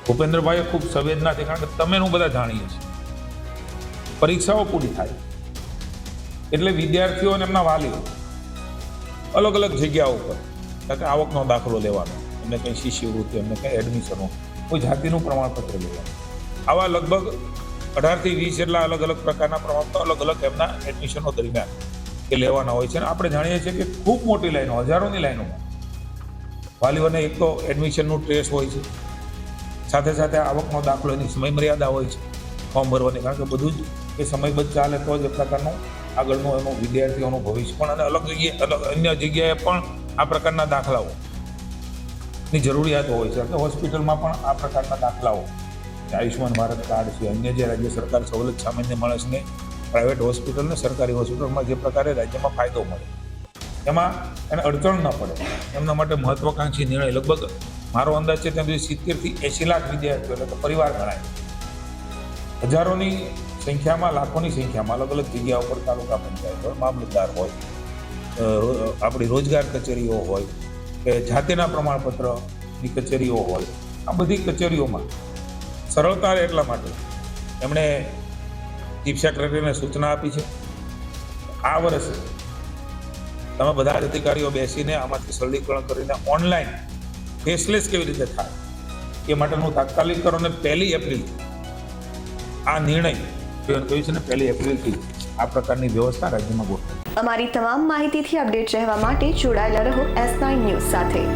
ભૂપેન્દ્રભાઈએ ખૂબ સંવેદનાથી, કારણ કે તમે હું બધા જાણીએ છીએ, પરીક્ષાઓ પૂરી થાય એટલે વિદ્યાર્થીઓ અને એમના વાલીઓ અલગ અલગ જગ્યાઓ ઉપર, કારણ કે આવકનો દાખલો લેવાનો, એમને કંઈ શિષ્યવૃત્તિ, એમને કંઈ એડમિશનો, કોઈ જાતિનું પ્રમાણપત્ર લેવાનું, આવા લગભગ 18 થી 20 જેટલા અલગ અલગ પ્રકારના પ્રમાણપત્રો અલગ અલગ એમના એડમિશનો દરમિયાન એ લેવાના હોય છે. અને આપણે જાણીએ છીએ કે ખૂબ મોટી લાઈનો, હજારોની લાઈનોમાં વાલીઓને એક તો એડમિશનનું ટેસ્ટ હોય છે, સાથે સાથે આવકનો દાખલો, એની સમય મર્યાદા હોય છે ફોર્મ ભરવાની, કારણ કે બધું જ એ સમયબદ્ધ ચાલે તો જ એ પ્રકારનું આગળનું એનું વિદ્યાર્થીઓનું ભવિષ્ય પણ, અને અલગ જગ્યાએ અન્ય જગ્યાએ પણ આ પ્રકારના દાખલાઓની જરૂરિયાતો હોય છે. એટલે હોસ્પિટલમાં પણ આ પ્રકારના દાખલાઓ, આયુષ્યમાન ભારત કાર્ડ છે, અન્ય જે રાજ્ય સરકાર સવલત સામાન્ય માણસને પ્રાઇવેટ હોસ્પિટલ ને સરકારી હોસ્પિટલમાં જે પ્રકારે રાજ્યમાં ફાયદો મળે, એમાં એને અડચણ ન પડે, એમના માટે મહત્વાકાંક્ષી નિર્ણય. લગભગ મારો અંદાજ છે ત્યાં સુધી 70 થી 80 લાખ વિદ્યાર્થીઓ, એટલે કે પરિવાર ગણાય, હજારોની સંખ્યામાં, લાખોની સંખ્યામાં અલગ અલગ જગ્યા ઉપર તાલુકા પંચાયત હોય, મામલતદાર હોય, આપણી રોજગાર કચેરીઓ હોય, કે જાતિના પ્રમાણપત્રની કચેરીઓ હોય, આ બધી કચેરીઓમાં સરળતા એટલા માટે એમણે ચીફ સેક્રેટરીને સૂચના આપી છે. આ વર્ષે તમે બધા જ અધિકારીઓ બેસીને આમાંથી સરળીકરણ કરીને ઓનલાઈન ફેસલેસ કેવી રીતે થાય એ માટેનું તાત્કાલિક કરો. અને 1 એપ્રિલ આ નિર્ણય કહ્યું છે ને, 1 એપ્રિલથી આ પ્રકારની વ્યવસ્થા રાજ્યમાં ગોઠવાય. અમારી તમામ માહિતીથી અપડેટ રહેવા માટે જોડાયેલા રહો S9 ન્યૂઝ સાથે.